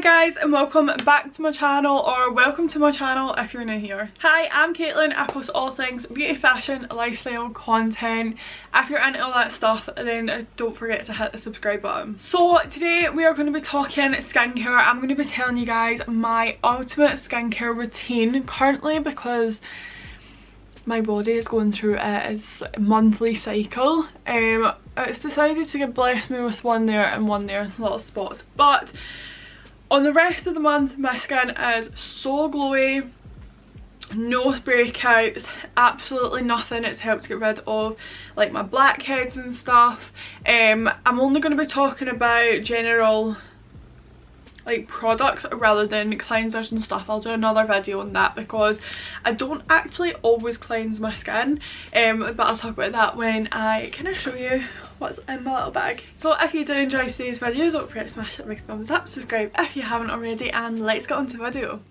guys, and welcome back to my channel, or welcome to my channel if you're new here. Hi, I'm Caitlin. I post all things beauty, fashion, lifestyle content. If you're into all that stuff, then don't forget to hit the subscribe button. So today we are going to be talking skincare. I'm going to be telling you guys my ultimate skincare routine currently, because my body is going through its monthly cycle. It's decided to bless me with one there and one there, little spots, but on the rest of the month my skin is so glowy, no breakouts, absolutely nothing. It's helped get rid of like my blackheads and stuff. I'm only going to be talking about general like products rather than cleansers and stuff. I'll do another video on that because I don't actually always cleanse my skin, but I'll talk about that when I kind of show you what's in my little bag. So if you do enjoy today's video, don't forget to smash that big thumbs up, subscribe if you haven't already, and let's get on to the video.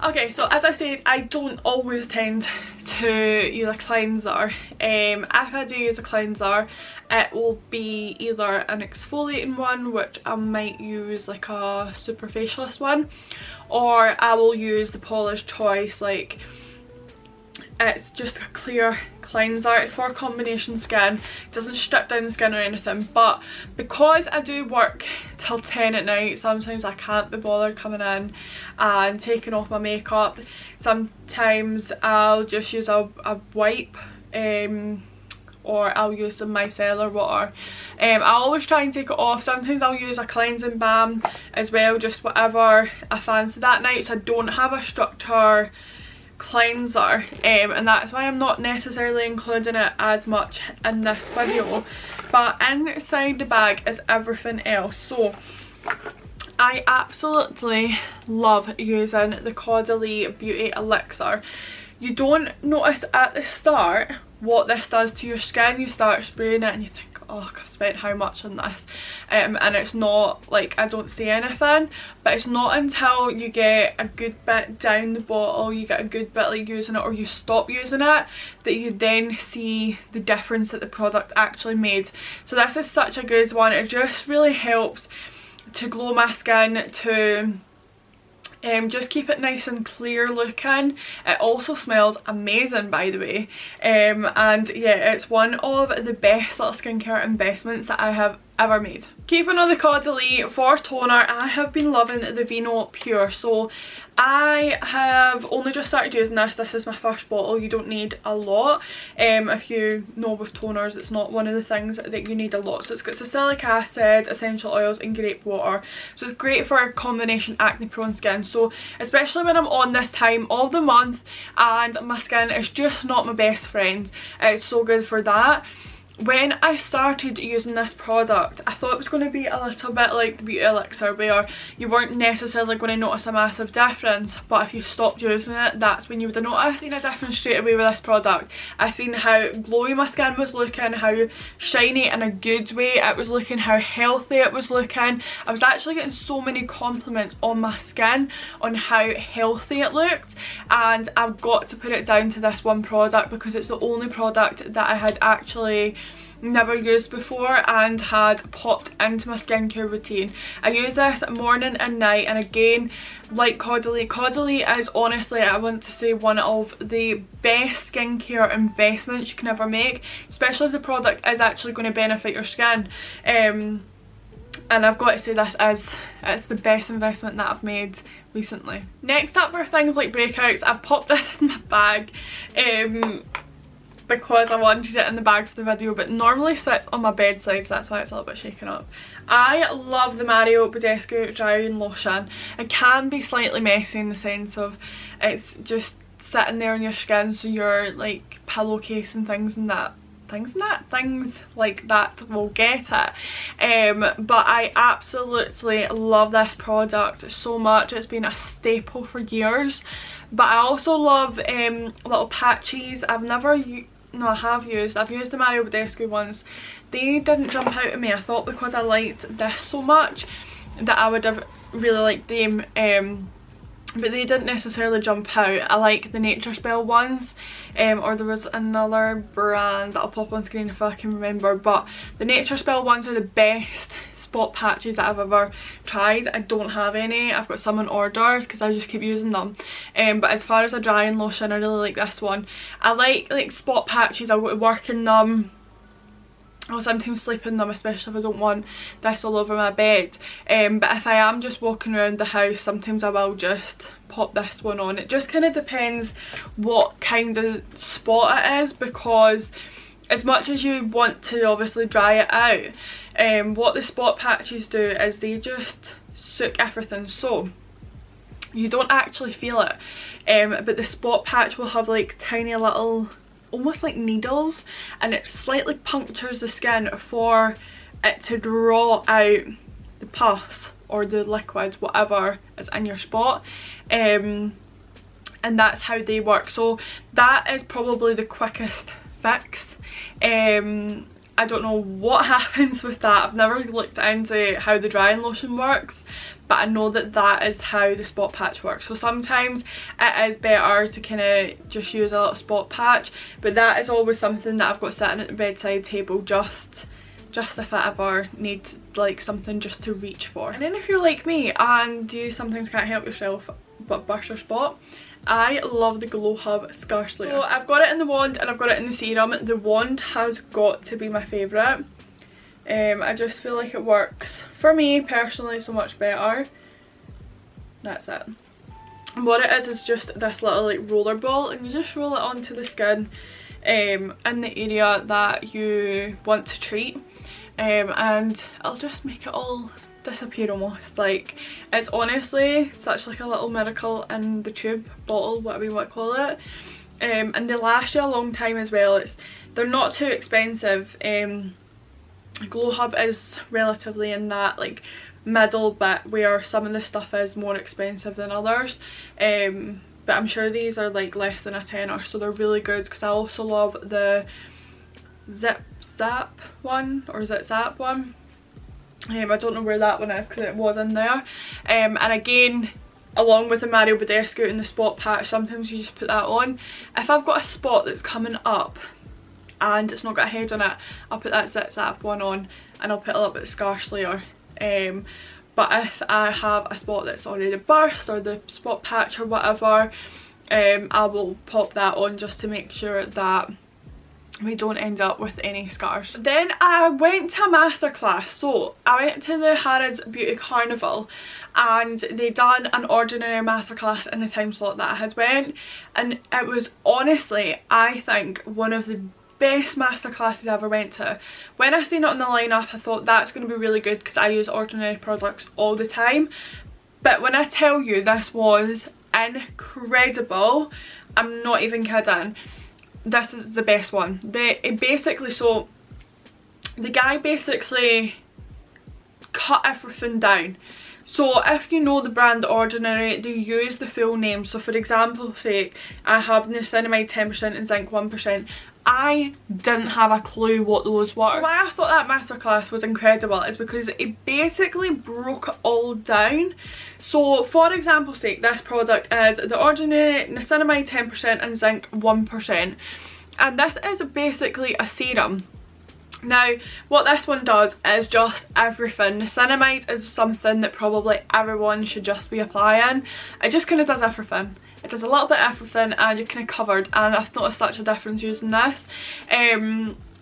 Okay, so as I said, I don't always tend to use a cleanser. If I do use a cleanser, it will be either an exfoliating one, which I might use like a super facialist one, or I will use the Paula's Choice. Like, it's just a clear cleanser. It's for combination skin, it doesn't strip down the skin or anything, but because I do work till 10 at night, sometimes I can't be bothered coming in and taking off my makeup. Sometimes I'll just use a wipe, or I'll use some micellar water. I always try and take it off. Sometimes I'll use a cleansing balm as well, just whatever I fancy that night, so I don't have a structure cleanser, and that's why I'm not necessarily including it as much in this video. But inside the bag is everything else. So I absolutely love using the Caudalie Beauty Elixir. You don't notice at the start what this does to your skin. You start spraying it and you think, oh, I've spent how much on this, and it's not like I don't see anything, but it's not until you get a good bit down the bottle, you get a good bit like using it, or you stop using it, that you then see the difference that the product actually made. So this is such a good one. It just really helps to glow my skin, to just keep it nice and clear looking. It also smells amazing, by the way, and yeah, it's one of the best little skincare investments that I have ever made. Keeping on the Caudalie, for toner, I have been loving the Vino Pure. So I have only just started using this. This is my first bottle. You don't need a lot. If you know with toners, it's not one of the things that you need a lot. So it's got salicylic acid, essential oils and grape water. So it's great for combination acne prone skin. So especially when I'm on this time of the month and my skin is just not my best friend, it's so good for that. When I started using this product, I thought it was going to be a little bit like the Beauty Elixir, where you weren't necessarily going to notice a massive difference, but if you stopped using it, that's when you would have noticed. I seen a difference straight away with this product. I seen how glowy my skin was looking, how shiny in a good way it was looking, how healthy it was looking. I was actually getting so many compliments on my skin on how healthy it looked, and I've got to put it down to this one product because it's the only product that I had actually never used before and had popped into my skincare routine. I use this morning and night, and again, like Caudalie is honestly, I want to say, one of the best skincare investments you can ever make, especially if the product is actually going to benefit your skin. And I've got to say, it's the best investment that I've made recently. Next up are things like breakouts. I've popped this in my bag because I wanted it in the bag for the video, but normally sits on my bedside, so that's why it's a little bit shaken up. I love the Mario Badescu Drying Lotion. It can be slightly messy in the sense of it's just sitting there on your skin, so your like pillowcase and things like that will get it, but I absolutely love this product so much. It's been a staple for years. But I also love little patches. I've used the Mario Badescu ones. They didn't jump out at me. I thought because I liked this so much that I would have really liked them. but they didn't necessarily jump out. I like the Nature Spell ones, or there was another brand that I'll pop on screen if I can remember, but the Nature Spell ones are the best spot patches that I've ever tried. I don't have any. I've got some on order because I just keep using them, but as far as a drying lotion, I really like this one. I like spot patches. I go to work in them. I'll sometimes sleep in them, especially if I don't want this all over my bed, but if I am just walking around the house, sometimes I will just pop this one on. It just kind of depends what kind of spot it is, because as much as you want to obviously dry it out, what the spot patches do is they just soak everything, so you don't actually feel it, but the spot patch will have like tiny little, almost like needles, and it slightly punctures the skin for it to draw out the pus or the liquid, whatever is in your spot, and that's how they work. So that is probably the quickest fix. I don't know what happens with that. I've never looked into how the drying lotion works, but I know that that is how the spot patch works. So sometimes it is better to kind of just use a little spot patch, but that is always something that I've got sitting at the bedside table just if I ever need like something just to reach for. And then if you're like me and you sometimes can't help yourself but burst your spot, I love the Glow Hub Scarce Layer. So I've got it in the wand and I've got it in the serum. The wand has got to be my favourite. I just feel like it works for me personally so much better. That's it. And what it is just this little like roller ball, and you just roll it onto the skin in the area that you want to treat, and it'll just make it all disappear almost. Like, it's honestly such like a little miracle in the tube, bottle, whatever you want to call it, and they last you a long time as well. They're not too expensive. Glow Hub is relatively in that like middle bit where some of the stuff is more expensive than others, but I'm sure these are like less than a tenner, so they're really good. Because I also love the Zap one, or Zip Zap one. I don't know where that one is because it was in there, and again, along with the Mario Badescu and the spot patch, sometimes you just put that on. If I've got a spot that's coming up and it's not got a head on it, I'll put that Zip Zap one on, and I'll put a little bit of Scarce Layer. But if I have a spot that's already burst, or the spot patch or whatever, I will pop that on just to make sure that we don't end up with any scars. Then I went to a masterclass. So I went to the Harrods Beauty Carnival and they done an ordinary masterclass in the time slot that I had went, and it was honestly, I think, one of the best masterclasses I ever went to. When I seen it on the lineup, I thought that's going to be really good because I use ordinary products all the time, but when I tell you this was incredible, I'm not even kidding. This was the best one. So the guy basically cut everything down. So if you know the brand Ordinary, they use the full name. So for example's sake, I have niacinamide 10% and zinc 1%. I didn't have a clue what those were. Why I thought that masterclass was incredible is because it basically broke it all down. So for example's sake, this product is the Ordinary niacinamide 10% and zinc 1%. And this is basically a serum. Now, what this one does is just everything. Niacinamide is something that probably everyone should just be applying. It just kind of does everything. It does a little bit of everything and you're kind of covered, and I've noticed such a difference using this.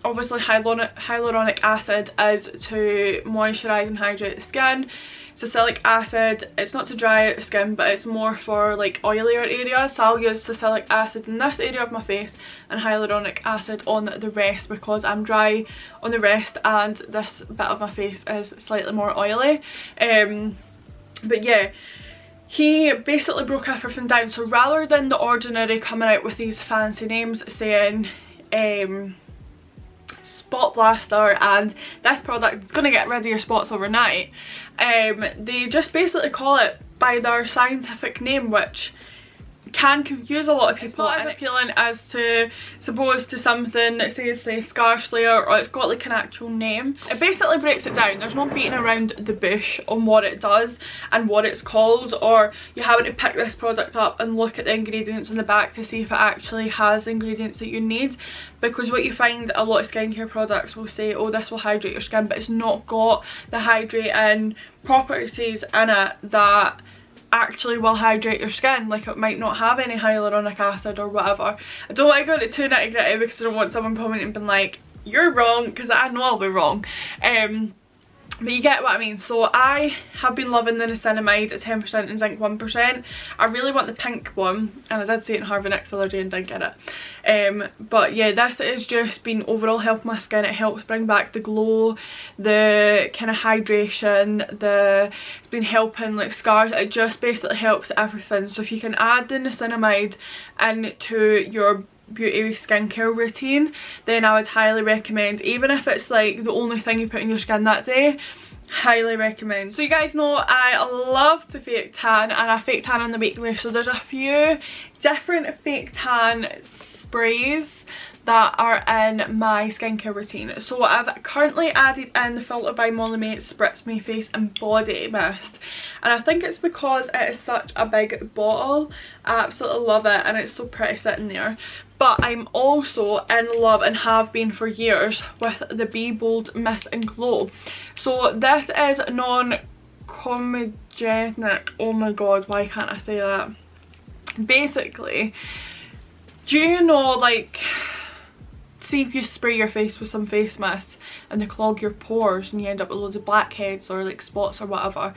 Obviously hyaluronic acid is to moisturise and hydrate the skin. Salicylic acid, it's not to dry out the skin, but it's more for like oilier areas. So I'll use salicylic acid in this area of my face and hyaluronic acid on the rest, because I'm dry on the rest and this bit of my face is slightly more oily. But yeah, he basically broke everything down. So rather than the Ordinary coming out with these fancy names saying spot blaster and this product is going to get rid of your spots overnight, they just basically call it by their scientific name, which can confuse a lot of people. It's not as appealing as to suppose to something that says say Scar Slayer, or it's got like an actual name. It basically breaks it down. There's no beating around the bush on what it does and what it's called, or you having to pick this product up and look at the ingredients on the back to see if it actually has the ingredients that you need. Because what you find, a lot of skincare products will say, oh, this will hydrate your skin, but it's not got the hydrating properties in it that actually will hydrate your skin. Like, it might not have any hyaluronic acid or whatever. I don't want to go into too nitty gritty because I don't want someone commenting and being like, you're wrong, because I know I'll be wrong. But you get what I mean. So I have been loving the niacinamide at 10% and zinc 1%. I really want the pink one, and I did see it in Harvey Nicks the other day and didn't get it. But yeah, this has just been overall helping my skin. It helps bring back the glow, the kind of hydration, it's been helping like scars. It just basically helps everything. So if you can add the niacinamide into your beauty skincare routine, then I would highly recommend, even if it's like the only thing you put in your skin that day, highly recommend. So you guys know I love to fake tan, and I fake tan on the weekly, so there's a few different fake tan sprays that are in my skincare routine. So I've currently added in the Filter by Molly Mae Spritz Me Face and Body Mist, and I think it's because it is such a big bottle. I absolutely love it, and it's so pretty sitting there. But I'm also in love, and have been for years, with the Be Bold Mist and Glow. So this is non-comedogenic. Oh my god, why can't I say that? Basically, do you know, like, see if you spray your face with some face mist and they clog your pores and you end up with loads of blackheads or like spots or whatever,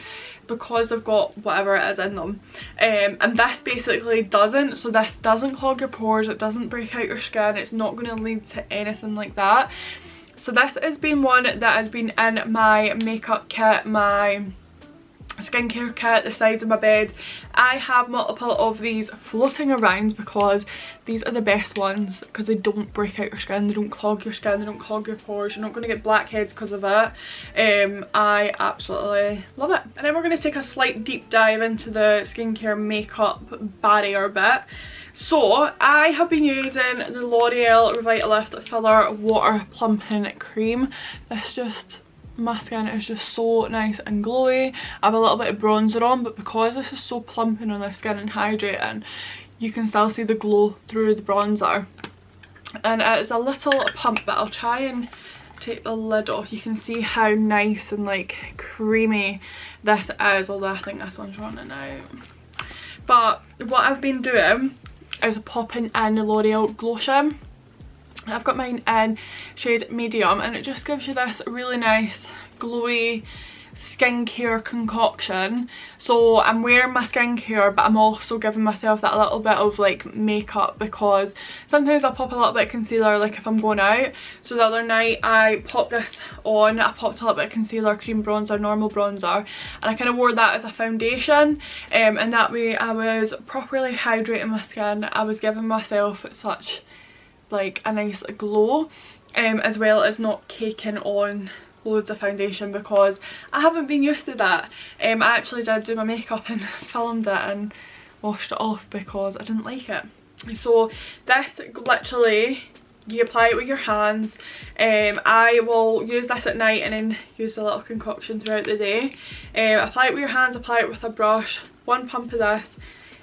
because they've got whatever it is in them. And this basically doesn't. So this doesn't clog your pores, it doesn't break out your skin, it's not going to lead to anything like that. So this has been one that has been in my makeup kit, my skincare kit, the sides of my bed. I have multiple of these floating around because these are the best ones, because they don't break out your skin, they don't clog your skin, they don't clog your pores, you're not going to get blackheads because of it. I absolutely love it. And then we're going to take a slight deep dive into the skincare makeup barrier bit. So I have been using the L'Oreal Revitalift Filler Water Plumping Cream. My skin is just so nice and glowy. I have a little bit of bronzer on, but because this is so plumping on the skin and hydrating, you can still see the glow through the bronzer. And it's a little pump, but I'll try and take the lid off. You can see how nice and like creamy this is, although I think this one's running out. But what I've been doing is popping in the L'Oreal Glow Shim. I've got mine in shade medium, and it just gives you this really nice glowy skincare concoction. So I'm wearing my skincare, but I'm also giving myself that little bit of like makeup, because sometimes I'll pop a little bit of concealer like if I'm going out. So the other night I popped this on, I popped a little bit of concealer, cream bronzer, normal bronzer, and I kind of wore that as a foundation, and that way I was properly hydrating my skin. I was giving myself such like a nice glow, as well as not caking on loads of foundation, because I haven't been used to that. I actually did do my makeup and filmed it and washed it off because I didn't like it. So this literally, you apply it with your hands. I will use this at night and then use a little concoction throughout the day. Apply it with your hands, apply it with a brush, one pump of this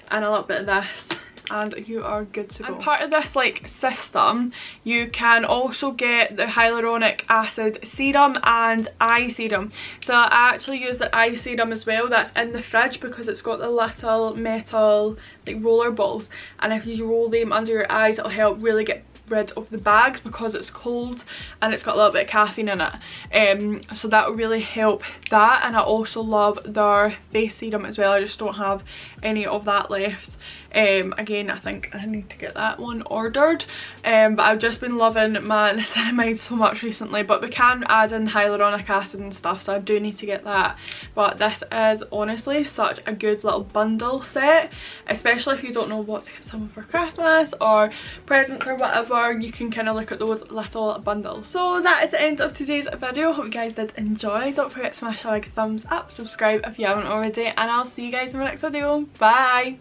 and a little bit of this, and you are good to go. And part of this like system, you can also get the hyaluronic acid serum and eye serum. So I actually use the eye serum as well. That's in the fridge because it's got the little metal like roller balls, and if you roll them under your eyes, it'll help really get rid of the bags because it's cold and it's got a little bit of caffeine in it. So that will really help that. And I also love their face serum as well. I just don't have any of that left. Again, I think I need to get that one ordered, but I've just been loving my niacinamide so much recently. But we can add in hyaluronic acid and stuff, so I do need to get that. But this is honestly such a good little bundle set, especially if you don't know what to get someone for Christmas or presents or whatever. You can kind of look at those little bundles. So that is the end of today's video. Hope you guys did enjoy. Don't forget to smash a like, thumbs up, subscribe if you haven't already, and I'll see you guys in my next video. Bye.